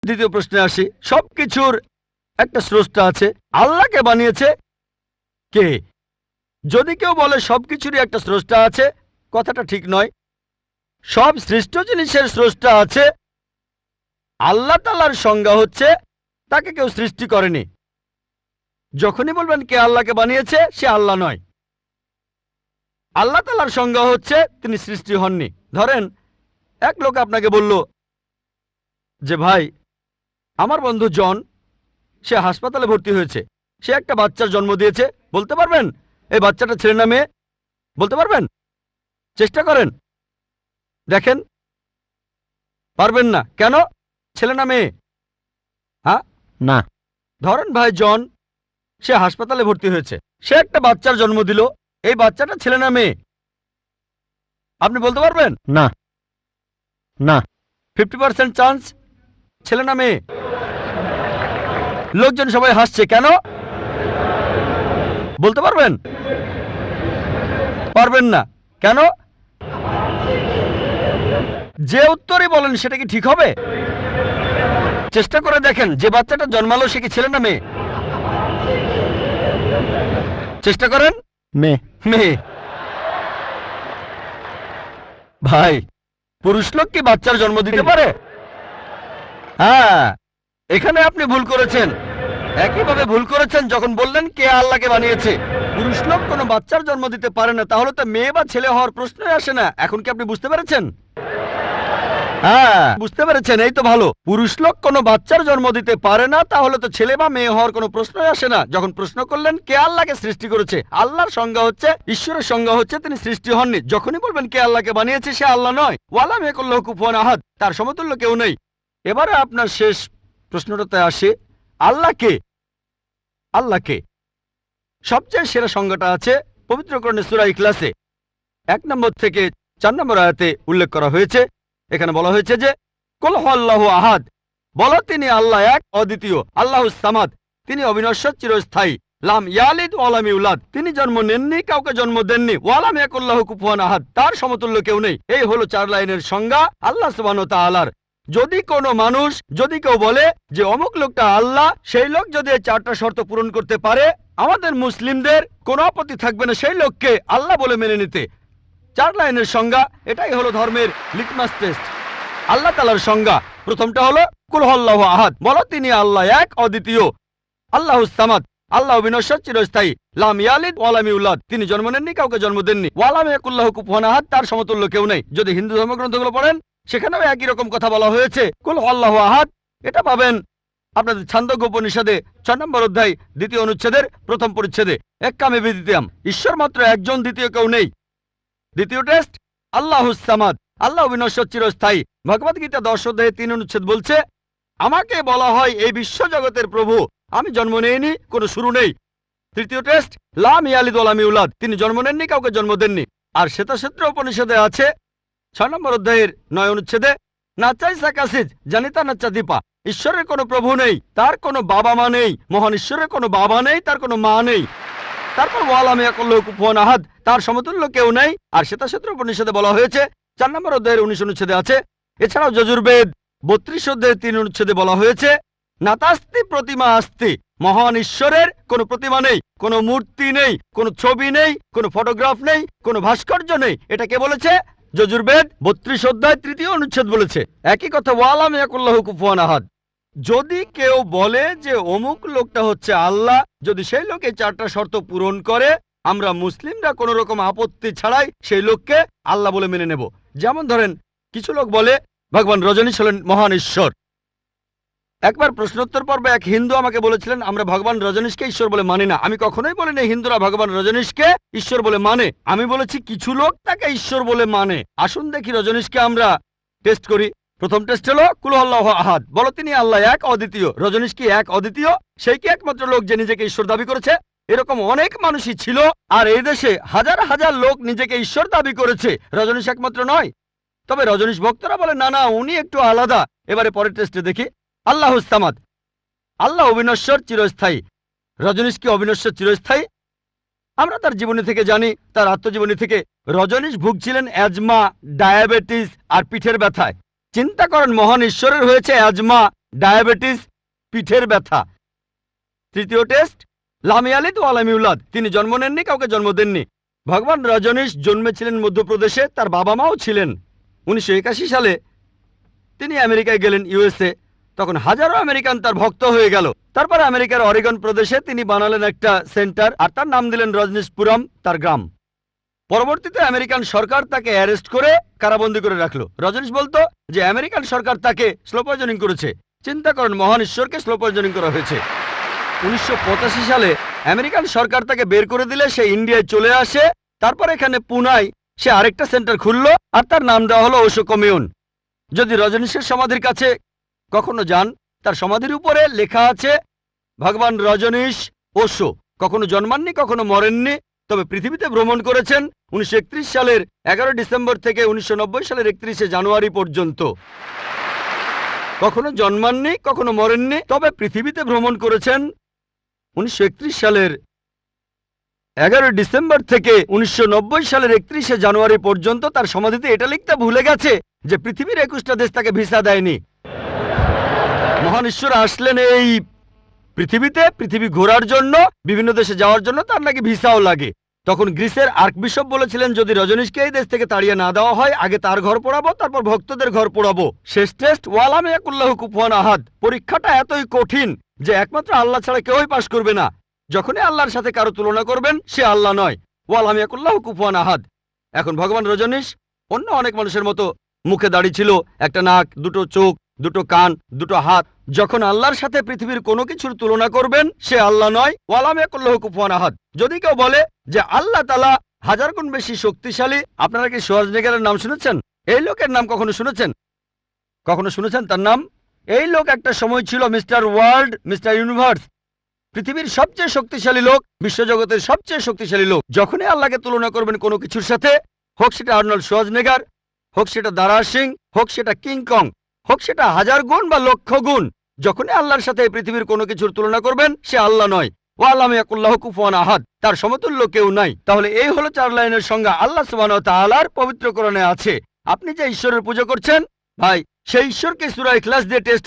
দ্বিতীয় প্রশ্নে আসি, সবকিছুর একটা স্রষ্টা আছে, আল্লাহকে বানিয়েছে কে? যদি কেউ বলে সবকিছুরই একটা স্রষ্টা আছে, কথাটা ঠিক নয়। সব সৃষ্ট জিনিসের স্রষ্টা আছে। আল্লাহ তাআলার সংজ্ঞা হচ্ছে তাকে কেউ সৃষ্টি করেনি। যখনই বলবেন কে আল্লাহকে বানিয়েছে, সে আল্লাহ নয়। আল্লাহ তাআলার সংজ্ঞা হচ্ছে তিনি সৃষ্টি হননি। ধরেন এক লোক আপনাকে বলল যে ভাই, আমার বন্ধু জন, সে হাসপাতালে ভর্তি হয়েছে, সে একটা বাচ্চার জন্ম দিয়েছে। বলতে পারবেন এই বাচ্চাটা ছেলে না মেয়ে? বলতে পারবেন? চেষ্টা করেন, দেখেন। পারবেন না কেন? ছেলে না মেয়ে? হ্যাঁ না। ধরেন ভাই জন, সে হাসপাতালে ভর্তি হয়েছে, সে একটা বাচ্চার জন্ম দিল, এই বাচ্চাটা ছেলে না মেয়ে? আপনি বলতে পারবেন? না না। 50% চান্স ছেলে না মেয়ে। লোকজন সবাই হাসছে কেন? বলতে পারবেন? পারবেন না কেন? যে উত্তরই বলেন সেটা কি ঠিক হবে? চেষ্টা করে দেখেন, যে বাচ্চাটা জন্মালো সে কি ছেলে না মেয়ে? চেষ্টা করেন। মেয়ে। মেয়ে। ভাই, পুরুষ লোক কি বাচ্চার জন্ম দিতে পারে? হ্যাঁ, এখানে আপনি ভুল করেছেন। একইভাবে ভুল করেছেন যখন বললেন কে আল্লাহকে বানিয়েছে। পুরুষ লোক কোনো বাচ্চার জন্ম দিতে পারে না, তাহলে তো মেয়ে বা ছেলে হওয়ার প্রশ্নই আসে না। এখন কি আপনি বুঝতে পেরেছেন? হ্যাঁ, বুঝতে পেরেছেন, এই তো ভালো। পুরুষ লোক কোনো বাচ্চার জন্ম দিতে পারে না, তাহলে তো ছেলে বা মেয়ে হওয়ার কোনো প্রশ্নই আসে না। যখন প্রশ্ন করলেন কে আল্লাহকে সৃষ্টি করেছে, আল্লাহর সংজ্ঞা হচ্ছে, ঈশ্বরের সংজ্ঞা হচ্ছে তিনি সৃষ্টি হননি। যখনই বলবেন কে আল্লাহকে বানিয়েছে, সে আল্লাহ নয়। ওয়ালাম ইয়াকুল্লাহু কুফুয়ান আহাদ, তার সমতুল্য কেউ নেই। এবারে আপনার শেষ প্রশ্নটাতে আসে, আল্লাহ কে? আল্লাহকে সবচেয়ে সেরা সংজ্ঞাটা আছে পবিত্র কোরআনে সূরা ইখলাসে 1 নম্বর থেকে 4 নম্বর আয়াতে উল্লেখ করা হয়েছে। এখানে বলা হয়েছে যে কুল হুয়াল্লাহু আহাদ, বলো তিনি আল্লাহ এক, অদ্বিতীয়। আল্লাহুস সামাদ, তিনি অবিনশ্বর, চিরস্থায়ী। লাম ইয়ালিদ ওয়ালাম ইউলাদ, তিনি জন্ম নেননি, কাউকে জন্ম দেননি। ওয়ালাম ইয়াকুল্লাহু কুফুয়ান আহাদ, তার সমতুল্য কেউ নেই। এই হলো 4 লাইনের সংজ্ঞা আল্লাহ সুবহানাহু ওয়া তাআলার। যদি কোনো মানুষ, যদি কেউ বলে যে অমুক লোকটা আল্লাহ, সেই লোক যদি এই 4টা শর্ত পূরণ করতে পারে, আমাদের মুসলিমদের কোনো আপত্তি থাকবে না সেই লোককে আল্লাহ বলে মেনে নিতে। 4 লাইনের সংজ্ঞা, এটাই হলো ধর্মের লিটমাস টেস্ট। আল্লাহ তাআলার সংজ্ঞা প্রথমটা হলো কুল হুয়াল্লাহু আহাদ, বলো তিনি আল্লাহ এক, অদ্বিতীয়। আল্লাহুস সামাদ, আল্লাহ বিনশ্বর, চিরস্থায়ী। লাম ইয়ালিদ ওয়ালাম ইউলাদ, তিনি জন্ম নেননি, কাউকে জন্ম দেননি। ওয়ালাম ইয়াকুল্লাহু কুফুয়ান আহাদ, তার সমতুল্য কেউ নেই। যদি হিন্দু ধর্মগ্রন্থগুলো পড়েন, সেখানেও একই রকম কথা বলা হয়েছে, কুল হুয়াল্লাহু আহাদ। এটা পাবেন আপনাদের ছান্দোগ্য উপনিষদে 6 নম্বর অধ্যায় 2য় অনুচ্ছেদের 1ম পরিচ্ছেদে। এক্কামে বিদিতাম, ঈশ্বর মাত্র একজন, দ্বিতীয় কেউ নেই। দ্বিতীয় টেস্ট আল্লাহুস সামাদ, আল্লাহ বিনশ্বর, চিরস্থায়ী। ভগবদ্গীতা 10 অধ্যায়ে 3 অনুচ্ছেদ বলছে, আমাকে বলা হয় এই বিশ্বজগতের প্রভু, আমি জন্ম নেইনি, কোনো শুরু নেই। তৃতীয় টেস্ট লাম ইয়ালিদ ওয়ালাম ইউলাদ, তিনি জন্ম নেননি, কাউকে জন্ম দেননি। আর শ্বেতাক্ষেত্র উপনিষদে আছে 6 নম্বর অধ্যায়ের 9 অনুচ্ছেদে, নাচাই সাকাসিজ জানিতা নাচা দীপা, ঈশ্বরের কোনো প্রভু নেই, তার কোনো বাবা মা নেই। মহান ঈশ্বরের কোনো বাবা নেই, তার কোনো মা নেই। তারপর ওয়ালাম ইয়াকুল্লাহু কুফুয়ান আহাদ, তার সমতুল্য কেউ নেই। আর শ্বেতাক্ষেত্র উপনিষদে বলা হয়েছে 4 নম্বর অধ্যায়ের 19 অনুচ্ছেদে আছে। এছাড়াও যজুর্বেদ 32 অধ্যায়ের 3 অনুচ্ছেদে বলা হয়েছে, নাতাস্তি প্রতিমা আস্তি, মহান ঈশ্বরের কোনো প্রতিমা নেই, কোনো মূর্তি নেই, কোনো ছবি নেই, কোনো ফটোগ্রাফ নেই, কোনো ভাস্কর্য নেই। এটা কে বলেছে? যজুর্বেদ 32 অধ্যায় 3য় অনুচ্ছেদ বলেছে একই কথা, ওয়ালাম ইয়াকুল্লাহু কুফুয়ান আহাদ। যদি কেউ বলে যে অমুক লোকটা হচ্ছে আল্লাহ, যদি সেই লোক এই 4টা শর্ত পূরণ করে, আমরা মুসলিমরা কোনো রকম আপত্তি ছাড়াই সেই লোককে আল্লাহ বলে মেনে নেব। যেমন ধরেন, কিছু লোক বলে ভগবান রজনীশ হলেন মহান ঈশ্বর। একবার প্রশ্নোত্তর পর্বে এক হিন্দু আমাকে বলেছিলেন, আমরা ভগবান রজনীশকে ঈশ্বর বলে মানি না। আমি কখনোই বলিনি হিন্দুরা ভগবান রজনীশকে ঈশ্বর বলে মানে। আমি বলেছি কিছু লোক তাকে ঈশ্বর বলে মানে। আসুন দেখি রজনীশকে আমরা টেস্ট করি। প্রথম টেস্ট হলো কুল হুয়াল্লাহু আহাদ, বলো তিনি আল্লাহ এক, অদ্বিতীয়। রজনীশ কি এক, অদ্বিতীয়? সেই কি একমাত্র লোক যে নিজেকে ঈশ্বর দাবি করেছে? এরকম অনেক মানুষই ছিল, আর এই দেশে হাজার হাজার লোক নিজেকে ঈশ্বর দাবি করেছে। রজনীশ একমাত্র নয়। তবে রজনীশ ভক্তরা বলে না না, উনি একটু আলাদা। এবারে পরের টেস্টে দেখি। আল্লাহুস সামাদ, আল্লাহ অবিনশ্বর, চিরস্থায়ী। রজনীশ কি অবিনশ্বর, চিরস্থায়ী? আমরা তার জীবনী থেকে জানি, তার আত্মজীবনী থেকে। রজনীশ ভুগছিলেন অ্যাজমা, ডায়াবেটিস আর পিঠের ব্যথায়। চিন্তা করেন, মহান ঈশ্বরের হয়েছে অ্যাজমা, ডায়াবেটিস, পিঠের ব্যথা। তৃতীয় টেস্ট, লাম ইয়ালিদ ওয়া লাম ইউলাদ, তিনি জন্ম নেননি, কাউকে জন্ম দেননি। ভগবান রজনীশ জন্মেছিলেন মধ্যপ্রদেশে, তার বাবা মাও ছিলেন। 1981 সালে তিনি আমেরিকায় গেলেন, ইউএসএ। তখন হাজারো আমেরিকান তার ভক্ত হয়ে গেল। তারপর আমেরিকার অরেগন প্রদেশে তিনি বানালেন একটা সেন্টার, আর তার নাম দিলেন রজনীশপুরম, তার গ্রাম। পরবর্তীতে আমেরিকান সরকার তাকে অ্যারেস্ট করে কারাবন্দী করে রাখলো। রজনীশ বলতো যে আমেরিকান সরকার তাকে স্লো পয়জনিং করেছে। চিন্তা করেন, মহান ঈশ্বরকে স্লো পয়জনিং করা হয়েছে। 1985 সালে আমেরিকান সরকার তাকে বের করে দিলে সে ইন্ডিয়ায় চলে আসে। তারপর এখানে পুনায় সে আরেকটা সেন্টার খুললো, আর তার নাম দেওয়া হলো ওশো কমিউন। যদি রজনীশের সমাধির কাছে কখনো যান, তার সমাধির উপরে লেখা আছে ভগবান রজনীশ ওশো কখনো জন্মাননি, কখনো মরেননি, তবে পৃথিবীতে ভ্রমণ করেছেন 1931 সালের 11 ডিসেম্বর থেকে 1990 সালের 31শে জানুয়ারি পর্যন্ত। কখনো জন্মাননি, কখনো মরেননি, তবে পৃথিবীতে ভ্রমণ করেছেন 1931 সালের 11 ডিসেম্বর থেকে 1990 সালের 31শে জানুয়ারি পর্যন্ত। তার সমাধিতে এটা লিখতে ভুলে গেছে যে পৃথিবীর 21টা দেশ তাকে ভিসা দেয়নি। মহান ঈশ্বর আসলেন এই পৃথিবীতে পৃথিবী ঘোরার জন্য, বিভিন্ন দেশে যাওয়ার জন্য তার নাকি ভিসাও লাগে। তখন গ্রিসের আর্কবিশপ বলেছিলেন যদি রজনীশকে এই দেশ থেকে তাড়িয়ে না দেওয়া হয়, আগে তার ঘর পোড়াবো, তারপর ভক্তদের ঘর পোড়াবো। শেষ টেস্ট, ওয়া লাম ইয়াকুল্লাহু কুফুয়ান আহাদ। পরীক্ষাটা এতই কঠিন যে একমাত্র আল্লাহ ছাড়া কেউই পাশ করবে না। যখনই আল্লাহর সাথে কারো তুলনা করবেন, সে আল্লাহ নয়। ওয়া লাম ইয়াকুল্লাহু কুফুয়ান আহাদ। এখন ভগবান রজনীশ অন্য অনেক মানুষের মতো মুখে দাড়ি ছিল, একটা নাক, দুটো চোখ, দুটো কান, দুটো হাত। যখন আল্লাহর সাথে পৃথিবীর কোনো কিছুর তুলনা করবেন, সে আল্লাহ নয়। ওয়া লাম ইয়াকুল্লাহু কুফুয়ান আহাদ। যদি কেউ বলে যে আল্লাহ তাআলা হাজার গুণ বেশি শক্তিশালী, আপনারা কি শোয়ার্জনেগারের নাম শুনেছেন? এই লোকের নাম কখনো শুনেছেন? কখনো শুনেছেন তার নাম? এই লোক একটা সময় ছিল মিস্টার ওয়ার্ল্ড, মিস্টার ইউনিভার্স, পৃথিবীর সবচেয়ে শক্তিশালী লোক, বিশ্বজগতের সবচেয়ে শক্তিশালী লোক। যখনই আল্লাহকে তুলনা করবেন কোনো কিছুর সাথে, হোক সেটা আর্নল্ড শোয়ার্জনেগার, হোক সেটা দারা সিং, হোক সেটা কিং কং, হোক সেটা হাজার গুণ বা লক্ষ গুণ, যখনই আল্লাহর সাথে পৃথিবীর কোনো কিছুর তুলনা করবেন, সে আল্লাহ নয়। ওয়া লাম ইয়াকুল্লাহু কুফুয়ান আহাদ, তার সমতুল্য কেউ নাই। তাহলে এই হলো 4 লাইনের সংজ্ঞা আল্লাহ সুবহানাহু ওয়া তাআলার পবিত্র কোরআনে আছে। আপনি যে ঈশ্বরের পূজা করছেন ভাই, সেই ঈশ্বরকে সূরা ইখলাস দিয়ে টেস্ট